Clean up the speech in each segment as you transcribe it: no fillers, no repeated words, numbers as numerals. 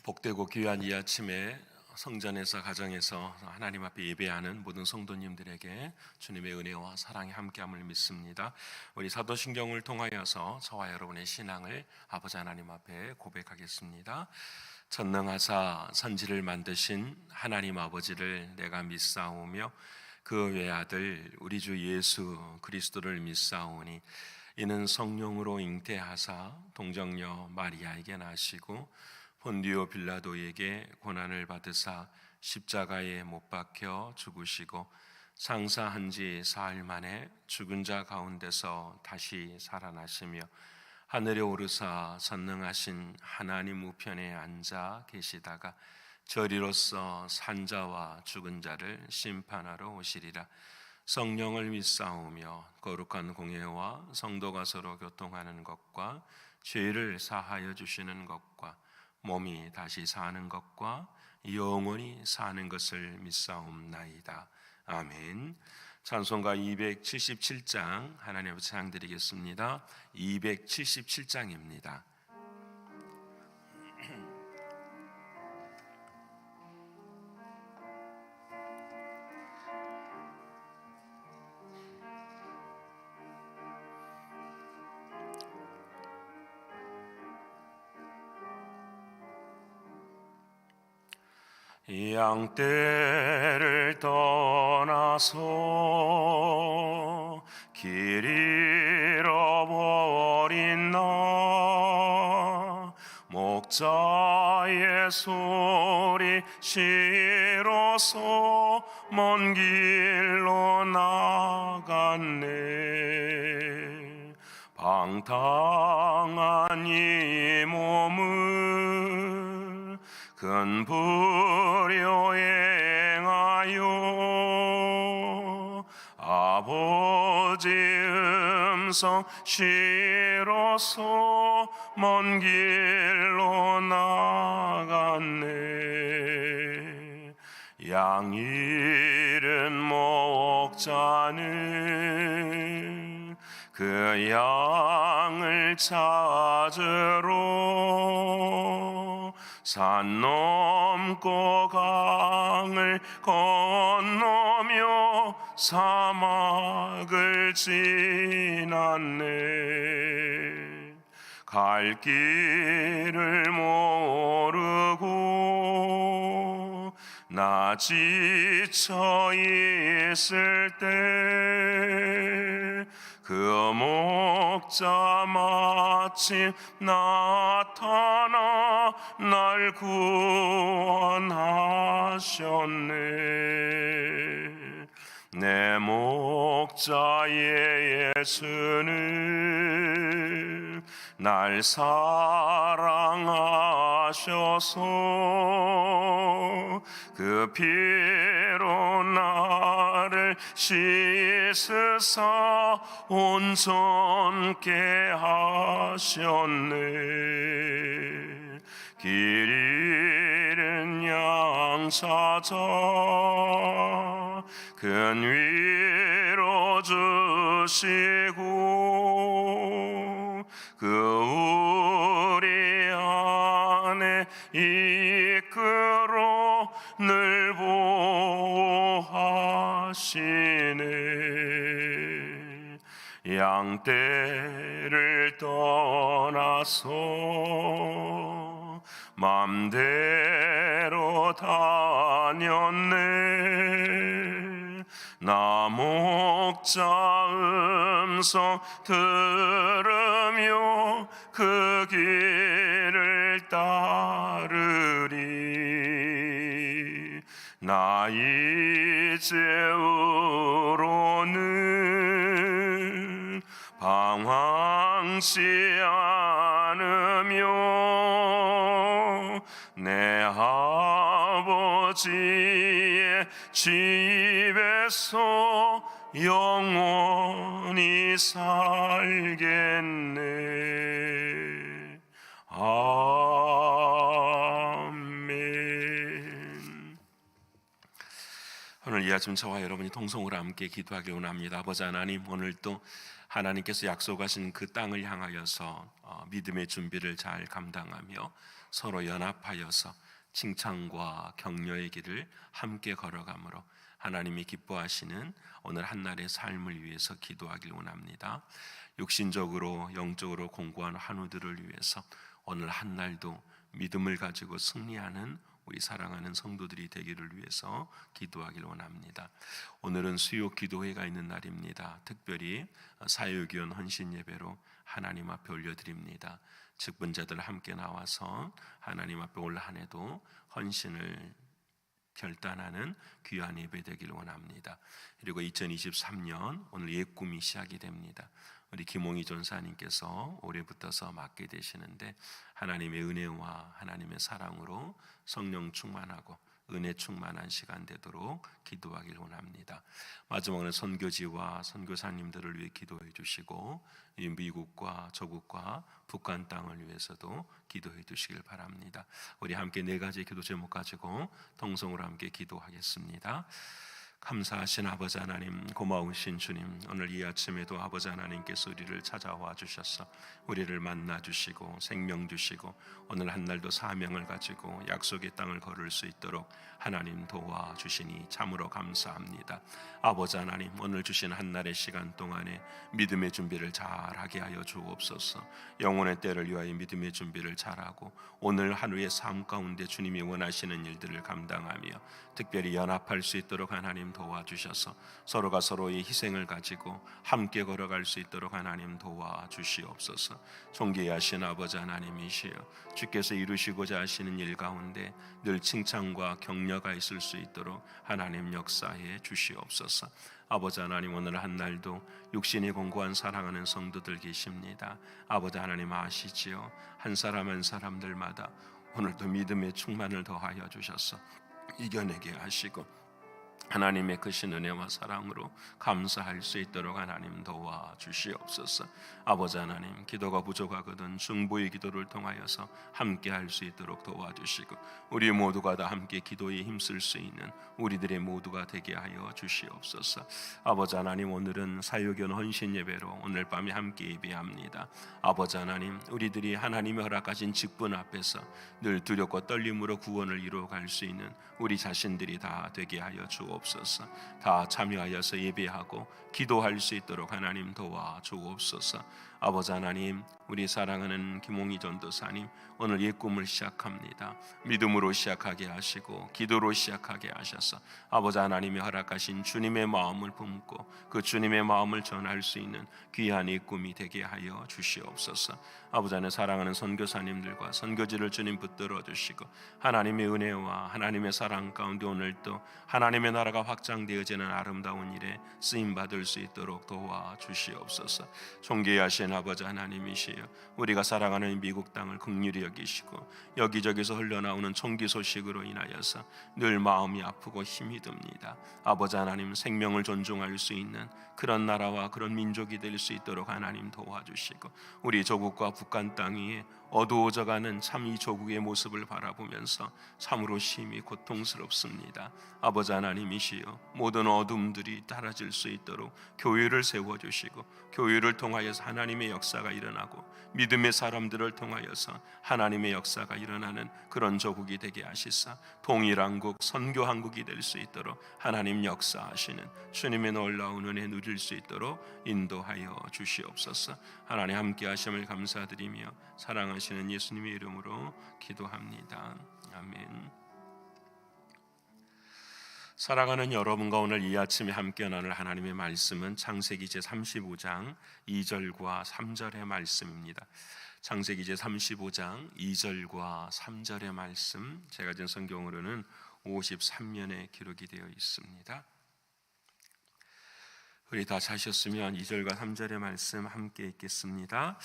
복되고 귀한 이 아침에 성전에서 가정에서 하나님 앞에 예배하는 모든 성도님들에게 주님의 은혜와 사랑이 함께함을 믿습니다. 우리 사도신경을 통하여서 저와 여러분의 신앙을 아버지 하나님 앞에 고백하겠습니다. 전능하사 선지를 만드신 하나님 아버지를 내가 믿사오며 그 외아들 우리 주 예수 그리스도를 믿사오니 이는 성령으로 잉태하사 동정녀 마리아에게 나시고 본디오 빌라도에게 고난을 받으사 십자가에 못 박혀 죽으시고 장사한 지 사흘 만에 죽은 자 가운데서 다시 살아나시며 하늘에 오르사 전능하신 하나님 우편에 앉아 계시다가 저리로서 산자와 죽은 자를 심판하러 오시리라. 성령을 믿사오며 거룩한 공예와 성도가 서로 교통하는 것과 죄를 사하여 주시는 것과 몸이 다시 사는 것과 영원히 사는 것을 믿사옵나이다. 아멘. 찬송가 277장 하나님 앞에 찬양드리겠습니다. 277장입니다. 양떼를 떠나서 길 잃어버린 나 목자의 소리 싫어서 먼 길로 나갔네. 방탕한 이 몸을 큰 불효에 행하여 아버지 음성 싫어서 먼 길로 나갔네. 양 잃은 목자는 그 양을 찾으러 산 넘고 강을 건너며 사막을 지났네. 갈 길을 모르고 나 지쳐 있을 때 그 목자 마침 나타나 날 구원하셨네. 내 목자의 예수는 날 사랑하셔서 그 피로 나를 씻으사 온전케 하셨네. 길 잃은 양 찾아 큰 위로 주시고 그 우리 안에 이끌어 늘 보호하시네. 양떼를 떠나서 맘대로 다녔네. 나 목자 음성 들으며 그 길을 따르리. 나 이제 후로는 방황치 않으며 내 아버지의 집에서 영원히 살겠네. 아멘. 오늘 이 아침 저와 여러분이 통성으로 함께 기도하길 원합니다. 아버지 하나님, 오늘도 하나님께서 약속하신 그 땅을 향하여서 믿음의 준비를 잘 감당하며 서로 연합하여서 칭찬과 격려의 길을 함께 걸어가므로 하나님이 기뻐하시는 오늘 한날의 삶을 위해서 기도하길 원합니다. 육신적으로 영적으로 공고한 한우들을 위해서 오늘 한날도 믿음을 가지고 승리하는 우리 사랑하는 성도들이 되기를 위해서 기도하길 원합니다. 오늘은 수요 기도회가 있는 날입니다. 특별히 사역위원 헌신 예배로 하나님 앞에 올려드립니다. 직분자들 함께 나와서 하나님 앞에 올 한 해도 헌신을 결단하는 귀한 예배 되기를 원합니다. 그리고 2023년 오늘 옛 꿈이 시작이 됩니다. 우리 김홍희 전사님께서 올해부터서 맡게 되시는데 하나님의 은혜와 하나님의 사랑으로 성령 충만하고 은혜 충만한 시간 되도록 기도하길 원합니다. 마지막으로 선교지와 선교사님들을 위해 기도해 주시고 미국과 저국과 북한 땅을 위해서도 기도해 주시길 바랍니다. 우리 함께 네 가지 기도 제목 가지고 통성으로 함께 기도하겠습니다. 감사하신 아버지 하나님, 고마우신 주님, 오늘 이 아침에도 아버지 하나님께서 우리를 찾아와 주셔서 우리를 만나 주시고 생명 주시고 오늘 한날도 사명을 가지고 약속의 땅을 걸을 수 있도록 하나님 도와주시니 참으로 감사합니다. 아버지 하나님, 오늘 주신 한날의 시간 동안에 믿음의 준비를 잘하게 하여 주옵소서. 영혼의 때를 위하여 믿음의 준비를 잘하고 오늘 하루의 삶 가운데 주님이 원하시는 일들을 감당하며 특별히 연합할 수 있도록 하나님 도와주셔서 서로가 서로의 희생을 가지고 함께 걸어갈 수 있도록 하나님 도와주시옵소서. 존귀하신 아버지 하나님이시여, 주께서 이루시고자 하시는 일 가운데 늘 칭찬과 격려가 있을 수 있도록 하나님 역사해 주시옵소서. 아버지 하나님, 오늘 한날도 육신이 공고한 사랑하는 성도들 계십니다. 아버지 하나님 아시지요? 한 사람 한 사람들마다 오늘도 믿음의 충만을 더하여 주셔서 이겨내게 하시고 하나님의 크신 은혜와 사랑으로 감사할 수 있도록 하나님 도와주시옵소서. 아버지 하나님, 기도가 부족하거든 중보의 기도를 통하여서 함께 할 수 있도록 도와주시고 우리 모두가 다 함께 기도에 힘쓸 수 있는 우리들의 모두가 되게 하여 주시옵소서. 아버지 하나님, 오늘은 사역연 헌신 예배로 오늘 밤에 함께 예배합니다. 아버지 하나님, 우리들이 하나님의 허락하신 직분 앞에서 늘 두렵고 떨림으로 구원을 이루어갈 수 있는 우리 자신들이 다 되게 하여 주옵소서. 다 참여하여서 예배하고 기도할 수 있도록 하나님 도와주옵소서. 아버지 하나님, 우리 사랑하는 김홍희 전도사님 오늘 옛 꿈을 시작합니다. 믿음으로 시작하게 하시고 기도로 시작하게 하셔서 아버지 하나님이 허락하신 주님의 마음을 품고 그 주님의 마음을 전할 수 있는 귀한 옛 꿈이 되게 하여 주시옵소서. 아버지 하나님, 사랑하는 선교사님들과 선교지를 주님 붙들어 주시고 하나님의 은혜와 하나님의 사랑 가운데 오늘도 하나님의 나라가 확장되어지는 아름다운 일에 쓰임받을 수 있도록 도와주시옵소서. 존귀하신 아버지 하나님이시여, 우리가 사랑하는 미국 땅을 긍휼히 여기시고 여기저기서 흘러나오는 총기 소식으로 인하여서 늘 마음이 아프고 힘이 듭니다. 아버지 하나님, 생명을 존중할 수 있는 그런 나라와 그런 민족이 될 수 있도록 하나님 도와주시고 우리 조국과 북한 땅 위에 어두워져가는 참 이 조국의 모습을 바라보면서 참으로 심히 고통스럽습니다. 아버지 하나님이시여, 모든 어둠들이 사라질 수 있도록 교회를 세워주시고 교회를 통하여서 하나님의 역사가 일어나고 믿음의 사람들을 통하여서 하나님의 역사가 일어나는 그런 조국이 되게 하시사 통일한국, 선교한국이 될 수 있도록 하나님 역사하시는 주님의 놀라운 은혜 누릴 수 있도록 인도하여 주시옵소서. 하나님 함께 하심을 감사드리며 사랑하시는 예수님의 이름으로 기도합니다. 아멘. 사랑하는 여러분과 오늘 이 아침에 함께 나눌 하나님의 말씀은 창세기 제35장 2절과 3절의 말씀입니다. 창세기 제35장 2절과 3절의 말씀, 제가 진 성경으로는 53면에 기록이 되어 있습니다. 우리 다 찾으셨으면 2절과 3절의 말씀 함께 읽겠습니다.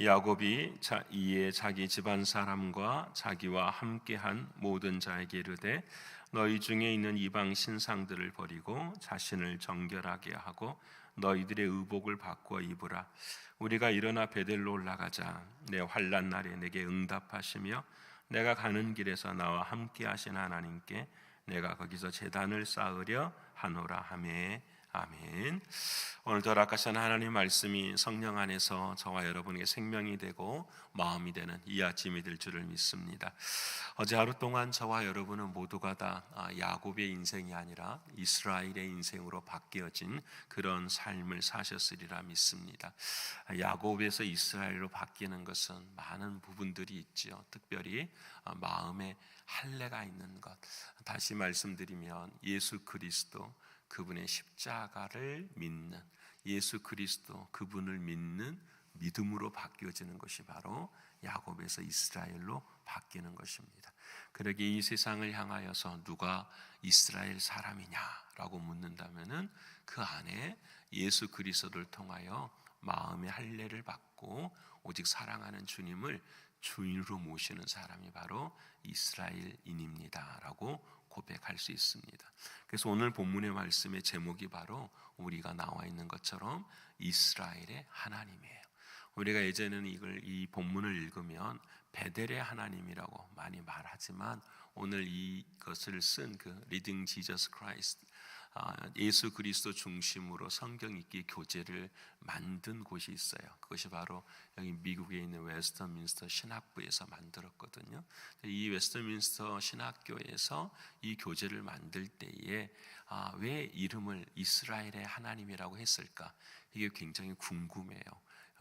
야곱이 이에 자기 집안 사람과 자기와 함께한 모든 자에게 이르되 너희 중에 있는 이방 신상들을 버리고 자신을 정결하게 하고 너희들의 의복을 바꾸어 입으라. 우리가 일어나 베델로 올라가자. 내 환난 날에 내게 응답하시며 내가 가는 길에서 나와 함께 하신 하나님께 내가 거기서 제단을 쌓으려 하노라 하매. 아멘. 오늘도 허락하신 하나님 말씀이 성령 안에서 저와 여러분에게 생명이 되고 마음이 되는 이 아침이 될 줄을 믿습니다. 어제 하루 동안 저와 여러분은 모두가 다 야곱의 인생이 아니라 이스라엘의 인생으로 바뀌어진 그런 삶을 사셨으리라 믿습니다. 야곱에서 이스라엘로 바뀌는 것은 많은 부분들이 있지요. 특별히 마음에 할례가 있는 것. 다시 말씀드리면 예수 그리스도 그분의 십자가를 믿는, 예수 그리스도 그분을 믿는 믿음으로 바뀌어지는 것이 바로 야곱에서 이스라엘로 바뀌는 것입니다. 그러기에 이 세상을 향하여서 누가 이스라엘 사람이냐라고 묻는다면은 그 안에 예수 그리스도를 통하여 마음의 할례를 받고 오직 사랑하는 주님을 주인으로 모시는 사람이 바로 이스라엘인입니다라고 고백할 수 있습니다. 그래서 오늘 본문의 말씀의 제목이 바로 우리가 나와 있는 것처럼 이스라엘의 하나님이에요. 우리가 예전에는 이 본문을 읽으면 베델의 하나님이라고 많이 말하지만 오늘 이것을 쓴 그 Reading Jesus Christ, 예수 그리스도 중심으로 성경 읽기 교재를 만든 곳이 있어요. 그것이 바로 여기 미국에 있는 웨스터민스터 신학부에서 만들었거든요. 이 웨스터민스터 신학교에서 이 교재를 만들 때에 왜 이름을 이스라엘의 하나님이라고 했을까? 이게 굉장히 궁금해요.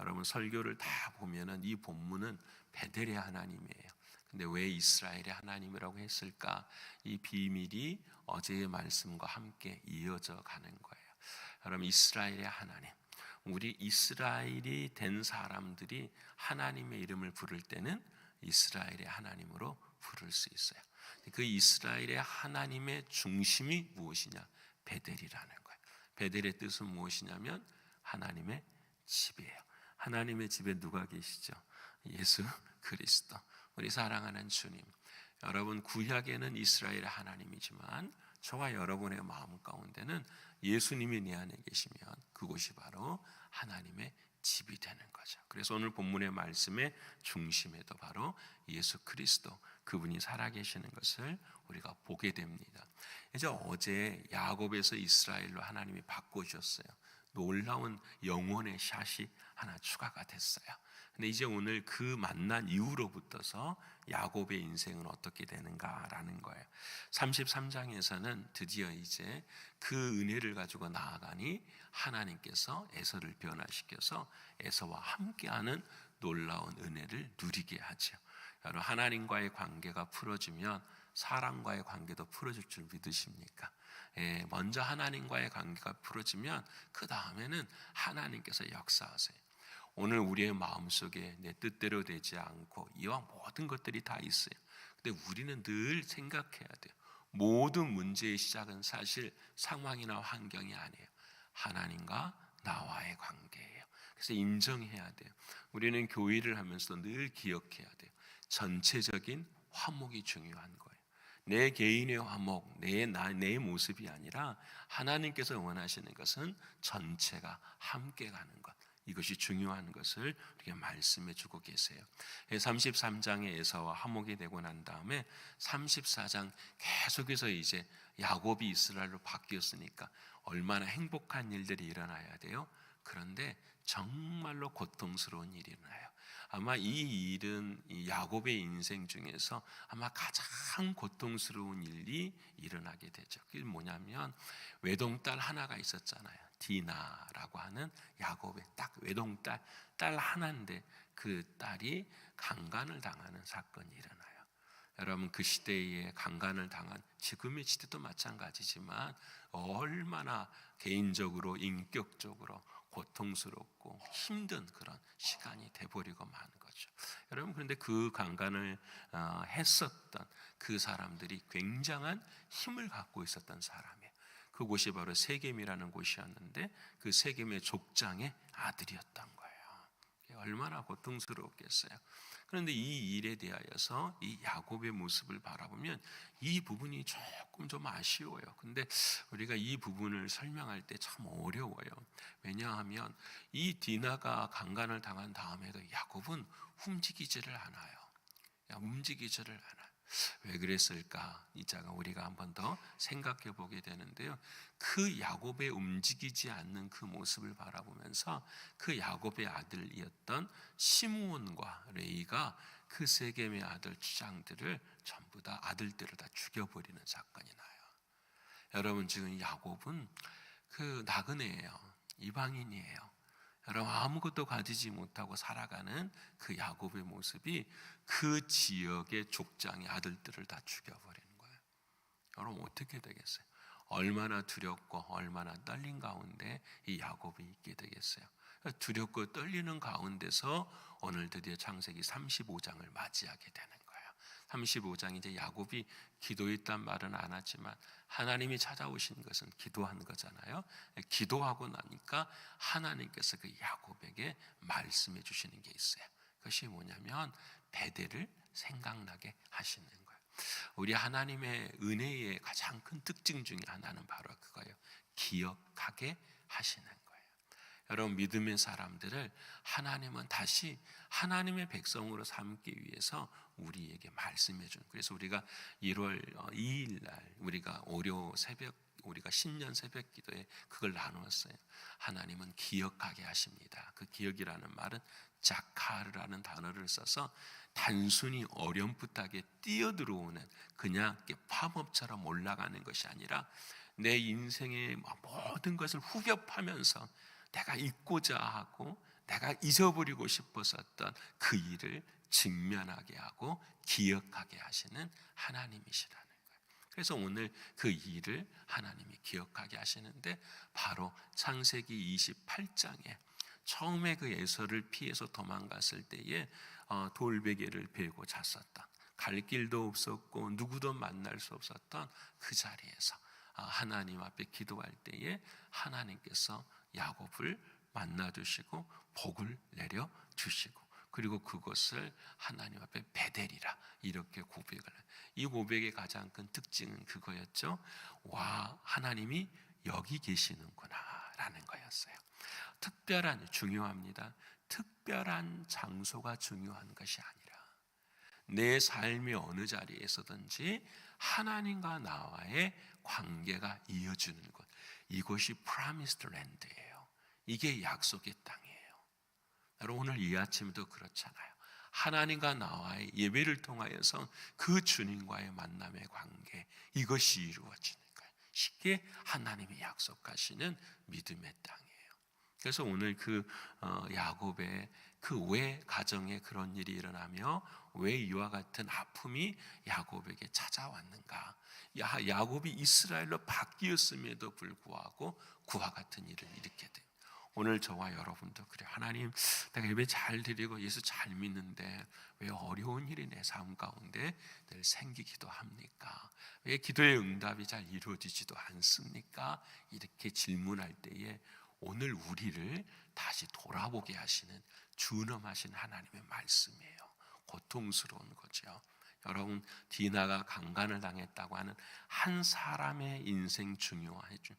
여러분 설교를 다 보면은 이 본문은 베델의 하나님이에요. 근데 왜 이스라엘의 하나님이라고 했을까? 이 비밀이 어제의 말씀과 함께 이어져 가는 거예요. 여러분 이스라엘의 하나님, 우리 이스라엘이 된 사람들이 하나님의 이름을 부를 때는 이스라엘의 하나님으로 부를 수 있어요. 그 이스라엘의 하나님의 중심이 무엇이냐? 베델이라는 거예요. 베델의 뜻은 무엇이냐면 하나님의 집이에요. 하나님의 집에 누가 계시죠? 예수 그리스도, 우리 사랑하는 주님. 여러분 구약에는 이스라엘의 하나님이지만 저와 여러분의 마음 가운데는 예수님이 내 안에 계시면 그곳이 바로 하나님의 집이 되는 거죠. 그래서 오늘 본문의 말씀의 중심에도 바로 예수 그리스도 그분이 살아계시는 것을 우리가 보게 됩니다. 이제 어제 야곱에서 이스라엘로 하나님이 바꾸셨어요. 놀라운 영혼의 샷이 하나 추가가 됐어요. 근데 이제 오늘 그 만난 이후로부터서 야곱의 인생은 어떻게 되는가라는 거예요. 33장에서는 드디어 이제 그 은혜를 가지고 나아가니 하나님께서 에서를 변화시켜서 에서와 함께하는 놀라운 은혜를 누리게 하죠. 여러분 하나님과의 관계가 풀어지면 사람과의 관계도 풀어질 줄 믿으십니까? 먼저 하나님과의 관계가 풀어지면 그 다음에는 하나님께서 역사하세요. 오늘 우리의 마음속에 내 뜻대로 되지 않고 이와 모든 것들이 다 있어요. 근데 우리는 늘 생각해야 돼요. 모든 문제의 시작은 사실 상황이나 환경이 아니에요. 하나님과 나와의 관계예요. 그래서 인정해야 돼요. 우리는 교회를 하면서 늘 기억해야 돼요. 전체적인 화목이 중요한 거예요. 내 개인의 화목, 내 모습이 아니라 하나님께서 원하시는 것은 전체가 함께 가는 것. 이것이 중요한 것을 우리가 말씀해 주고 계세요. 33장에 에서와 화목이 되고 난 다음에 34장 계속해서 이제 야곱이 이스라엘로 바뀌었으니까 얼마나 행복한 일들이 일어나야 돼요. 그런데 정말로 고통스러운 일이 일어나요. 아마 이 일은 이 야곱의 인생 중에서 아마 가장 고통스러운 일이 일어나게 되죠. 그게 뭐냐면 외동딸 하나가 있었잖아요. 디나라고 하는 야곱의 딱 외동딸, 딸 하나인데 그 딸이 강간을 당하는 사건이 일어나요. 여러분 그 시대에 강간을 당한 지금의 시대도 마찬가지지만 얼마나 개인적으로 인격적으로 고통스럽고 힘든 그런 시간이 돼버리고 마는 거죠. 여러분 그런데 그 강간을 했었던 그 사람들이 굉장한 힘을 갖고 있었던 사람이에요. 그곳이 바로 세겜이라는 곳이었는데 그 세겜의 족장의 아들이었던 거예요. 얼마나 고통스러웠겠어요. 그런데 이 일에 대하여서 이 야곱의 모습을 바라보면 이 부분이 조금 좀 아쉬워요. 근데 우리가 이 부분을 설명할 때 참 어려워요. 왜냐하면 이 디나가 강간을 당한 다음에도 야곱은 움직이지를 않아요. 움직이지를 않아요. 왜 그랬을까? 이자가 우리가 한 번 더 생각해 보게 되는데요. 그 야곱의 움직이지 않는 그 모습을 바라보면서 그 야곱의 아들이었던 시므온과 레이가 그 세겜의 아들 주장들을 전부 다 아들들을 다 죽여버리는 사건이 나요. 여러분, 지금 야곱은 그 나그네예요. 이방인이에요. 여러분, 아무것도 가지지 못하고 살아가는 그 야곱의 모습이 그 지역의 족장의 아들들을 다 죽여버리는 거예요. 여러분, 어떻게 되겠어요? 얼마나 두렵고 얼마나 떨린 가운데 이 야곱이 있게 되겠어요. 두렵고 떨리는 가운데서 오늘 드디어 창세기 35장을 맞이하게 되는 거예요. 35장 이제 야곱이 기도했단 말은 안 하지만 하나님이 찾아오신 것은 기도한 거잖아요. 기도하고 나니까 하나님께서 그 야곱에게 말씀해 주시는 게 있어요. 그것이 뭐냐면 베델을 생각나게 하시는 거예요. 우리 하나님의 은혜의 가장 큰 특징 중에 하나는 바로 그거예요. 기억하게 하시는 거예요. 여러분, 믿음의 사람들을 하나님은 다시 하나님의 백성으로 삼기 위해서 우리에게 말씀해 주는. 그래서 우리가 1월 2일 날 우리가 오려 새벽, 우리가 신년 새벽 기도에 그걸 나누었어요. 하나님은 기억하게 하십니다. 그 기억이라는 말은 자카르라는 단어를 써서 단순히 어렴풋하게 뛰어들어오는 그냥 팝업처럼 올라가는 것이 아니라 내 인생의 모든 것을 후벼파면서 내가 잊고자 하고 내가 잊어버리고 싶었었던 그 일을 직면하게 하고 기억하게 하시는 하나님이시라는 거예요. 그래서 오늘 그 일을 하나님이 기억하게 하시는데 바로 창세기 28장에 처음에 그 에서를 피해서 도망갔을 때에 돌베개를 베고 잤었던, 갈 길도 없었고 누구도 만날 수 없었던 그 자리에서 하나님 앞에 기도할 때에 하나님께서 야곱을 만나 주시고 복을 내려 주시고, 그리고 그것을 하나님 앞에 베델이라 이렇게 고백을 해요. 이 고백의 가장 큰 특징은 그거였죠. 와, 하나님이 여기 계시는구나 라는 거였어요. 특별한, 중요합니다. 특별한 장소가 중요한 것이 아니라 내 삶의 어느 자리에서든지 하나님과 나와의 관계가 이어지는 것, 이것이 프라미스드 랜드예요. 이게 약속의 땅이에요. 여러분, 오늘 이 아침도 그렇잖아요. 하나님과 나와의 예배를 통하여서 그 주님과의 만남의 관계, 이것이 이루어지는 거예요. 쉽게 하나님이 약속하시는 믿음의 땅이에요. 그래서 오늘 그 야곱의 그 왜 가정에 그런 일이 일어나며 왜 이와 같은 아픔이 야곱에게 찾아왔는가? 야곱이 이스라엘로 바뀌었음에도 불구하고 그와 같은 일을 일으키게 돼요. 오늘 저와 여러분도 그래요. 하나님, 내가 예배 잘 드리고 예수 잘 믿는데 왜 어려운 일이 내 삶 가운데 늘 생기기도 합니까? 왜 기도의 응답이 잘 이루어지지도 않습니까? 이렇게 질문할 때에 오늘 우리를 다시 돌아보게 하시는 준엄하신 하나님의 말씀이에요. 고통스러운 거죠. 여러분, 디나가 강간을 당했다고 하는 한 사람의 인생 중요하죠.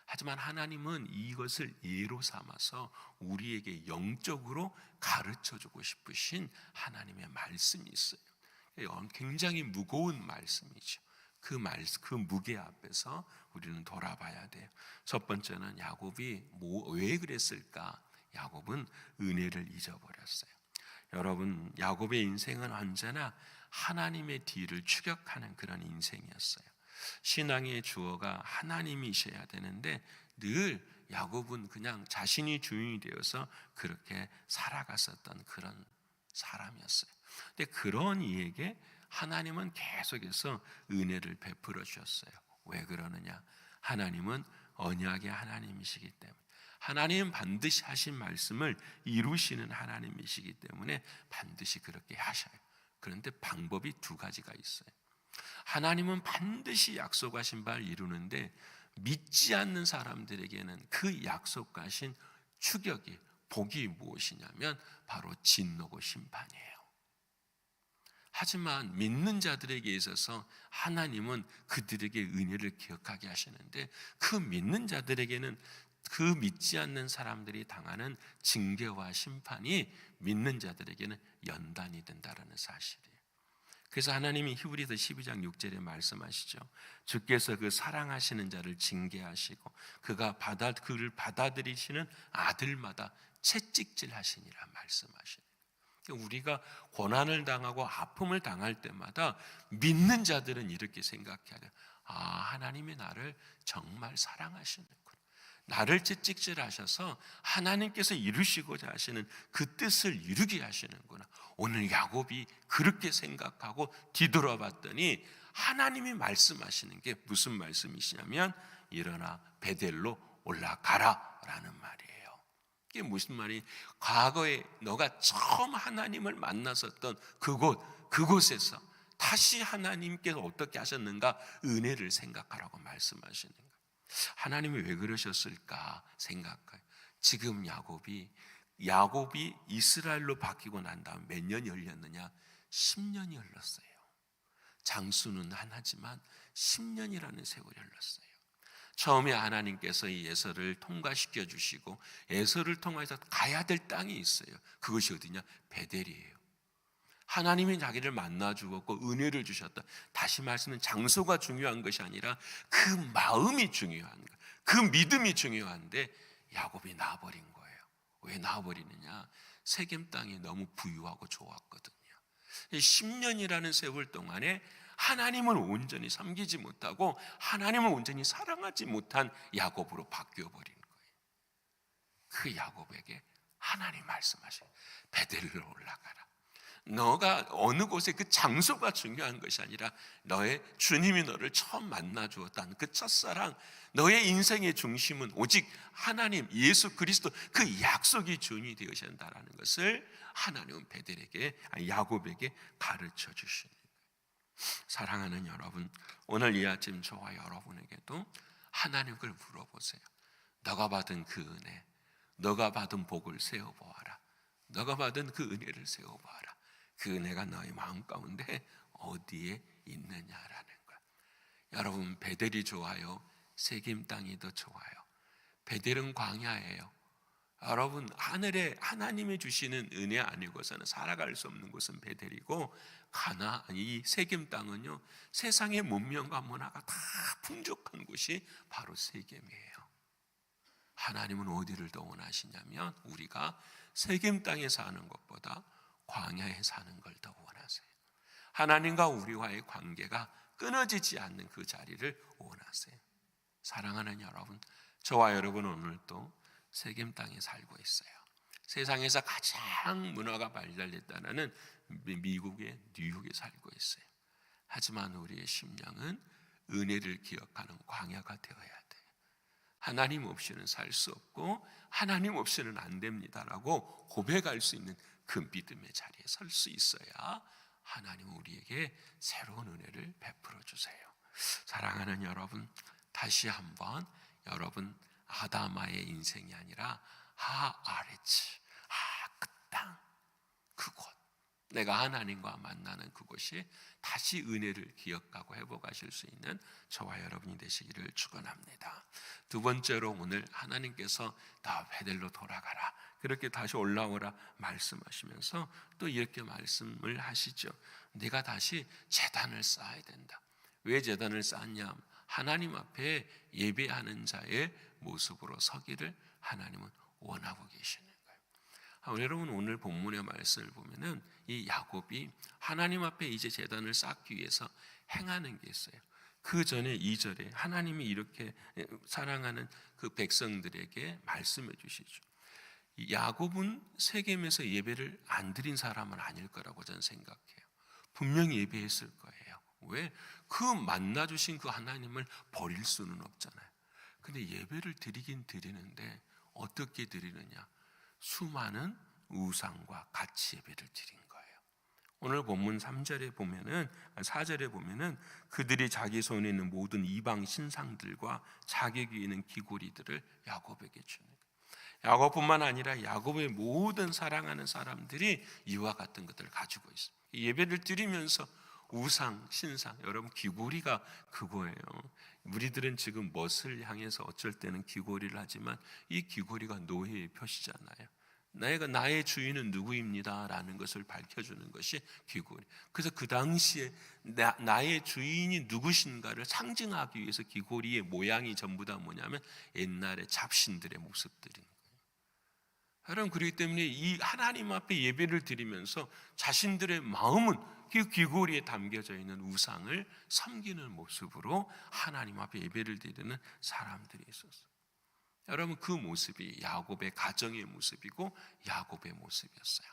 하지만 하나님은 이것을 예로 삼아서 우리에게 영적으로 가르쳐주고 싶으신 하나님의 말씀이 있어요. 굉장히 무거운 말씀이죠. 그 무게 앞에서 우리는 돌아봐야 돼요. 첫 번째는 야곱이 왜 그랬을까? 야곱은 은혜를 잊어버렸어요. 여러분, 야곱의 인생은 언제나 하나님의 뒤를 추격하는 그런 인생이었어요. 신앙의 주어가 하나님이셔야 되는데 늘 야곱은 그냥 자신이 주인이 되어서 그렇게 살아갔었던 그런 사람이었어요. 근데 그런 이에게 하나님은 계속해서 은혜를 베풀어 주셨어요. 왜 그러느냐? 하나님은 언약의 하나님이시기 때문에, 하나님은 반드시 하신 말씀을 이루시는 하나님이시기 때문에 반드시 그렇게 하셔요. 그런데 방법이 두 가지가 있어요. 하나님은 반드시 약속하신 바를 이루는데 믿지 않는 사람들에게는 그 약속하신 추격이, 복이 무엇이냐면 바로 진노고 심판이에요. 하지만 믿는 자들에게 있어서 하나님은 그들에게 은혜를 기억하게 하시는데 그 믿는 자들에게는 그 믿지 않는 사람들이 당하는 징계와 심판이 믿는 자들에게는 연단이 된다는 사실이에요. 그래서 하나님이 히브리서 12장 6절에 말씀하시죠. 주께서 그 사랑하시는 자를 징계하시고 그를 받아들이시는 아들마다 채찍질하시니라 말씀하시네요. 우리가 고난을 당하고 아픔을 당할 때마다 믿는 자들은 이렇게 생각해야 돼요. 하나님이 나를 정말 사랑하시는구나. 나를 채찍질하셔서 하나님께서 이루시고자 하시는 그 뜻을 이루게 하시는구나. 오늘 야곱이 그렇게 생각하고 뒤돌아봤더니 하나님이 말씀하시는 게 무슨 말씀이시냐면 일어나 베델로 올라가라 라는 말이에요. 이게 무슨 말이? 과거에 너가 처음 하나님을 만났었던 그곳에서 다시 하나님께서 어떻게 하셨는가 은혜를 생각하라고 말씀하시는 거예요. 하나님이 왜 그러셨을까 생각해요. 지금 야곱이 이스라엘로 바뀌고 난 다음 몇 년이 흘렀느냐? 10년이 흘렀어요. 장수는 하나지만 10년이라는 세월이 흘렀어요. 처음에 하나님께서 이 에서를 통과시켜 주시고 에서를 통해서 가야 될 땅이 있어요. 그것이 어디냐? 베델이에요. 하나님이 자기를 만나 주었고 은혜를 주셨다. 다시 말씀은 장소가 중요한 것이 아니라 그 마음이 중요한 거예요. 그 믿음이 중요한데 야곱이 나와버린 거예요. 왜 나와버리느냐? 세겜 땅이 너무 부유하고 좋았거든요. 10년이라는 세월 동안에 하나님을 온전히 섬기지 못하고 하나님을 온전히 사랑하지 못한 야곱으로 바뀌어버린 거예요. 그 야곱에게 하나님 말씀하셔요. 베델로 올라가라. 너가 어느 곳에 그 장소가 중요한 것이 아니라 너의 주님이 너를 처음 만나 주었다는 그 첫사랑, 너의 인생의 중심은 오직 하나님 예수 그리스도 그 약속이 주인이 되어야 한다는 것을 하나님은 야곱에게 가르쳐 주시는 거예요. 사랑하는 여러분, 오늘 이 아침 저와 여러분에게도 하나님 걸 물어보세요. 너가 받은 그 은혜, 너가 받은 복을 세워보아라. 너가 받은 그 은혜를 세워보아라. 그 은혜가 너의 마음 가운데 어디에 있느냐라는 거야. 여러분, 베델이 좋아요? 세겜 땅이 더 좋아요? 베델은 광야예요. 여러분, 하늘에 하나님이 주시는 은혜 아니고서는 살아갈 수 없는 곳은 베델이고, 이 세겜 땅은요, 세상의 문명과 문화가 다 풍족한 곳이 바로 세겜이에요. 하나님은 어디를 더 원하시냐면 우리가 세겜 땅에 사는 것보다 광야에 사는 걸 더 원하세요. 하나님과 우리와의 관계가 끊어지지 않는 그 자리를 원하세요. 사랑하는 여러분, 저와 여러분은 오늘 또 세겜 땅에 살고 있어요. 세상에서 가장 문화가 발달됐다는 미국의 뉴욕에 살고 있어요. 하지만 우리의 심령은 은혜를 기억하는 광야가 되어야 돼요. 하나님 없이는 살 수 없고 하나님 없이는 안 됩니다라고 고백할 수 있는 그 믿음의 자리에 설 수 있어야 하나님은 우리에게 새로운 은혜를 베풀어 주세요. 사랑하는 여러분, 다시 한번 여러분 아다마의 인생이 아니라 하아레츠, 그 땅, 그곳, 내가 하나님과 만나는 그곳이 다시 은혜를 기억하고 회복하실 수 있는 저와 여러분이 되시기를 축원합니다. 두 번째로 오늘 하나님께서 다 베델로 돌아가라, 그렇게 다시 올라오라 말씀하시면서 또 이렇게 말씀을 하시죠. 내가 다시 제단을 쌓아야 된다. 왜 제단을 쌓냐? 하나님 앞에 예배하는 자의 모습으로 서기를 하나님은 원하고 계시는 거예요. 여러분, 오늘 본문의 말씀을 보면은 이 야곱이 하나님 앞에 이제 제단을 쌓기 위해서 행하는 게 있어요. 그 전에 2절에 하나님이 이렇게 사랑하는 그 백성들에게 말씀해 주시죠. 야곱은 세겜에서 예배를 안 드린 사람은 아닐 거라고 저는 생각해요. 분명히 예배했을 거예요. 왜? 그 만나 주신 그 하나님을 버릴 수는 없잖아요. 근데 예배를 드리긴 드리는데 어떻게 드리느냐? 수많은 우상과 같이 예배를 드린 거예요. 오늘 본문 3절에 보면은, 4절에 보면은 그들이 자기 손에 있는 모든 이방 신상들과 자기 귀에 있는 귀고리들을 야곱에게 주는 거예요. 야곱뿐만 아니라 야곱의 모든 사랑하는 사람들이 이와 같은 것들을 가지고 있습니다. 예배를 드리면서 우상, 신상, 여러분 귀고리가 그거예요. 우리들은 지금 멋을 향해서 어쩔 때는 귀고리를 하지만 이 귀고리가 노예의 표시잖아요. 내가 나의 주인은 누구입니다 라는 것을 밝혀주는 것이 귀고리. 그래서 그 당시에 나의 주인이 누구신가를 상징하기 위해서 귀고리의 모양이 전부 다 뭐냐면 옛날의 잡신들의 모습들인 거예요. 여러분, 그렇기 때문에 이 하나님 앞에 예배를 드리면서 자신들의 마음은 그 귀고리에 담겨져 있는 우상을 섬기는 모습으로 하나님 앞에 예배를 드리는 사람들이 있었어요. 여러분, 그 모습이 야곱의 가정의 모습이고 야곱의 모습이었어요.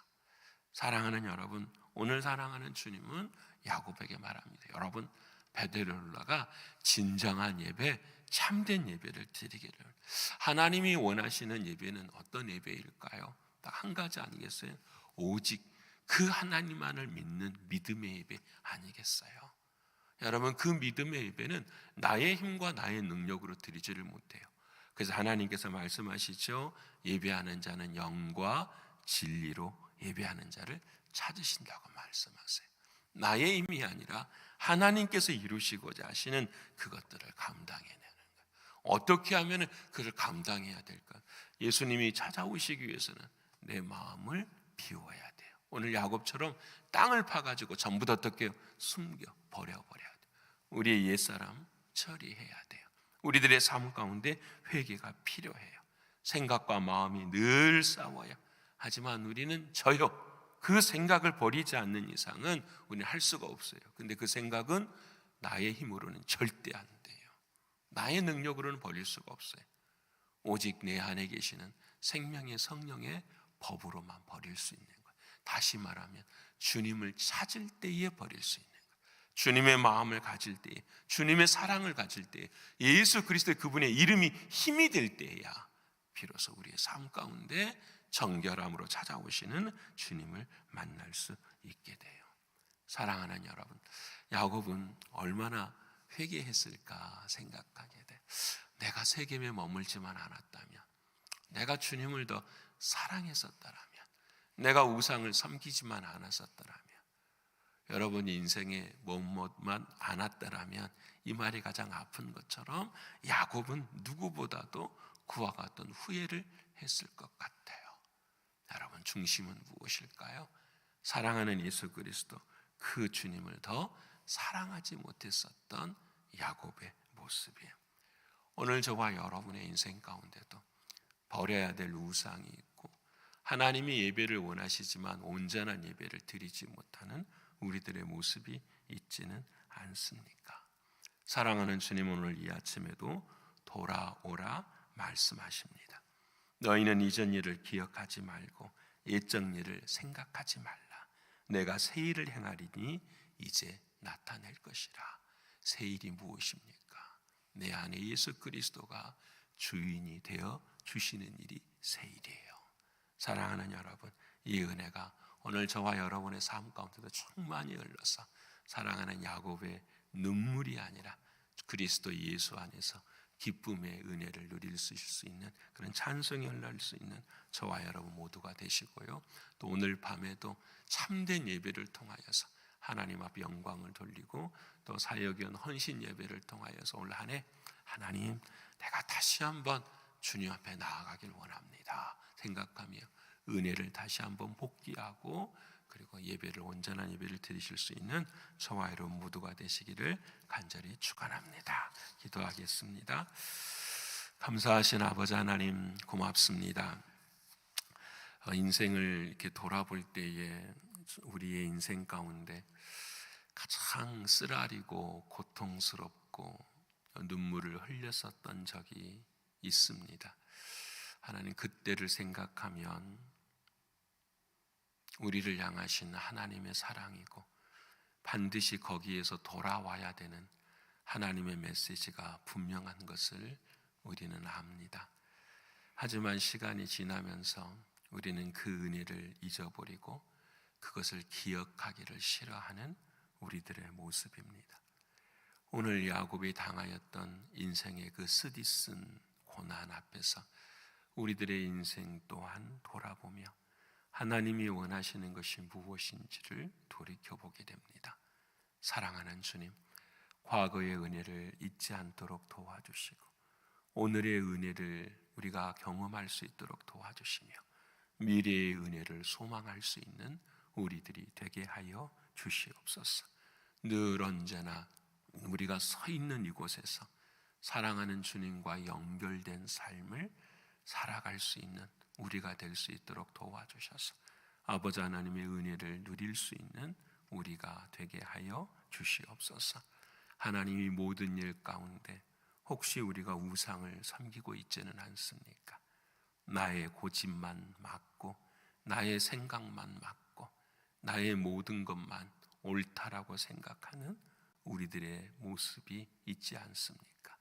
사랑하는 여러분, 오늘 사랑하는 주님은 야곱에게 말합니다. 여러분, 베델로라가 진정한 예배, 참된 예배를 드리기를. 하나님이 원하시는 예배는 어떤 예배일까요? 딱 한 가지 아니겠어요? 오직 그 하나님만을 믿는 믿음의 예배 아니겠어요? 여러분, 그 믿음의 예배는 나의 힘과 나의 능력으로 드리지를 못해요. 그래서 하나님께서 말씀하시죠. 예배하는 자는 영과 진리로 예배하는 자를 찾으신다고 말씀하세요. 나의 힘이 아니라 하나님께서 이루시고자 하시는 그것들을 감당해내는 거예요. 어떻게 하면 그걸 감당해야 될까? 예수님이 찾아오시기 위해서는 내 마음을 비워야 돼요. 오늘 야곱처럼 땅을 파가지고 전부 다 어떻게 해요? 숨겨 버려버려야 돼요. 우리의 옛사람 처리해야 돼요. 우리들의 삶 가운데 회개가 필요해요. 생각과 마음이 늘 싸워요. 하지만 우리는 그 생각을 버리지 않는 이상은 우리는 할 수가 없어요. 근데 그 생각은 나의 힘으로는 절대 안 돼요. 나의 능력으로는 버릴 수가 없어요. 오직 내 안에 계시는 생명의 성령의 법으로만 버릴 수 있는 거예요. 다시 말하면 주님을 찾을 때에 버릴 수 있는 거예요. 주님의 마음을 가질 때에, 주님의 사랑을 가질 때에, 예수 그리스도의 그분의 이름이 힘이 될 때야 비로소 우리의 삶 가운데 정결함으로 찾아오시는 주님을 만날 수 있게 돼요. 사랑하는 여러분, 야곱은 얼마나 회개했을까 생각하게 돼. 내가 세겜에 머물지만 않았다면, 내가 주님을 더 사랑했었더라면, 내가 우상을 섬기지만 않았었더라면, 여러분 인생에 뭐뭐만 않았더라면, 이 말이 가장 아픈 것처럼 야곱은 누구보다도 그와 같은 후회를 했을 것 같아요. 여러분, 중심은 무엇일까요? 사랑하는 예수 그리스도, 그 주님을 더 사랑하지 못했었던 야곱의 모습이에요. 오늘 저와 여러분의 인생 가운데도 버려야 될 우상이 있고, 하나님이 예배를 원하시지만 온전한 예배를 드리지 못하는 우리들의 모습이 있지는 않습니까? 사랑하는 주님, 오늘 이 아침에도 돌아오라 말씀하십니다. 너희는 이전 일을 기억하지 말고 옛적 일을 생각하지 말라. 내가 새 일을 행하리니 이제 나타낼 것이라. 새 일이 무엇입니까? 내 안에 예수 그리스도가 주인이 되어 주시는 일이 새 일이에요. 사랑하는 여러분, 이 은혜가 오늘 저와 여러분의 삶 가운데도 충만히 흘러서 사랑하는 야곱의 눈물이 아니라 그리스도 예수 안에서 기쁨의 은혜를 누릴 수 있는 그런 찬송이 흘러갈 수 있는 저와 여러분 모두가 되시고요. 또 오늘 밤에도 참된 예배를 통하여서 하나님 앞에 영광을 돌리고 또 사역연 헌신 예배를 통하여서 올 한 해 하나님, 내가 다시 한번 주님 앞에 나아가길 원합니다 생각하며 은혜를 다시 한번 복귀하고, 그리고 예배를, 온전한 예배를 드리실 수 있는 저와 여러분 모두가 되시기를 간절히 축원합니다. 기도하겠습니다. 감사하신 아버지 하나님, 고맙습니다. 인생을 이렇게 돌아볼 때에 우리의 인생 가운데 가장 쓰라리고 고통스럽고 눈물을 흘렸었던 적이 있습니다. 하나님, 그때를 생각하면 우리를 향하신 하나님의 사랑이고 반드시 거기에서 돌아와야 되는 하나님의 메시지가 분명한 것을 우리는 압니다. 하지만 시간이 지나면서 우리는 그 은혜를 잊어버리고 그것을 기억하기를 싫어하는 우리들의 모습입니다. 오늘 야곱이 당하였던 인생의 그 쓰디쓴 고난 앞에서 우리들의 인생 또한 돌아보며 하나님이 원하시는 것이 무엇인지를 돌이켜보게 됩니다. 사랑하는 주님, 과거의 은혜를 잊지 않도록 도와주시고 오늘의 은혜를 우리가 경험할 수 있도록 도와주시며 미래의 은혜를 소망할 수 있는 우리들이 되게 하여 주시옵소서. 늘 언제나 우리가 서 있는 이곳에서 사랑하는 주님과 연결된 삶을 살아갈 수 있는 우리가 될 수 있도록 도와주셔서 아버지 하나님의 은혜를 누릴 수 있는 우리가 되게 하여 주시옵소서. 하나님이 모든 일 가운데 혹시 우리가 우상을 섬기고 있지는 않습니까? 나의 고집만 맞고 나의 생각만 맞고 나의 모든 것만 옳다라고 생각하는 우리들의 모습이 있지 않습니까?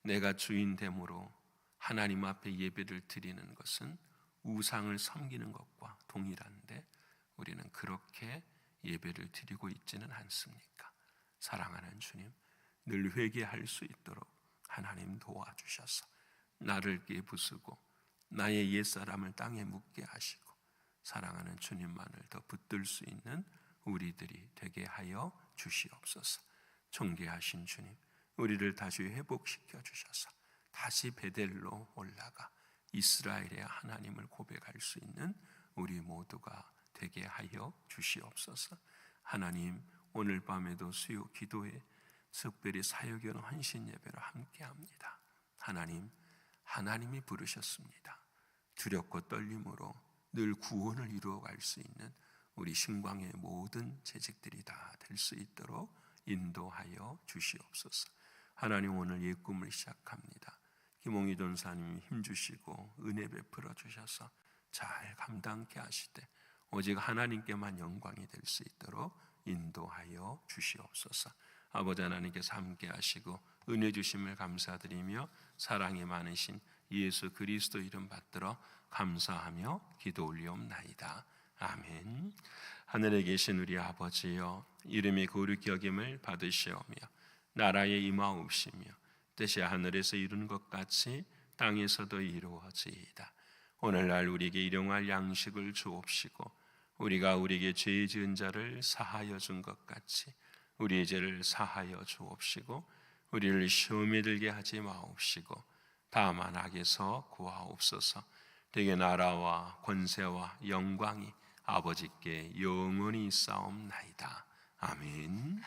내가 주인됨으로 하나님 앞에 예배를 드리는 것은 우상을 섬기는 것과 동일한데 우리는 그렇게 예배를 드리고 있지는 않습니까? 사랑하는 주님, 늘 회개할 수 있도록 하나님 도와주셔서 나를 깨부수고 나의 옛사람을 땅에 묻게 하시고 사랑하는 주님만을 더 붙들 수 있는 우리들이 되게 하여 주시옵소서. 존귀하신 주님, 우리를 다시 회복시켜 주셔서 다시 베델로 올라가 이스라엘의 하나님을 고백할 수 있는 우리 모두가 되게 하여 주시옵소서. 하나님, 오늘 밤에도 수요 기도에 특별히 사역연 헌신 예배로 함께합니다. 하나님이 부르셨습니다. 두렵고 떨림으로 늘 구원을 이루어갈 수 있는 우리 신광의 모든 재직들이 다 될 수 있도록 인도하여 주시옵소서. 하나님, 오늘 옛 꿈을 시작합니다. 김홍희 전사님이 힘주시고 은혜 베풀어 주셔서 잘 감당케 하시되 오직 하나님께만 영광이 될 수 있도록 인도하여 주시옵소서. 아버지 하나님께서 함께 하시고 은혜 주심을 감사드리며 사랑이 많으신 예수 그리스도 이름 받들어 감사하며 기도 올리옵나이다. 아멘. 하늘에 계신 우리 아버지여, 이름이 거룩히 여김을 받으시오며 나라의 임하옵시며 뜻이 하늘에서 이루는 것 같이 땅에서도 이루어지이다. 오늘날 우리에게 일용할 양식을 주옵시고 우리가 우리에게 죄 지은 자를 사하여 준 것 같이 우리의 죄를 사하여 주옵시고 우리를 시험에 들게 하지 마옵시고 다만 악에서 구하옵소서. 되게 나라와 권세와 영광이 아버지께 영원히 있사옵나이다. 아멘.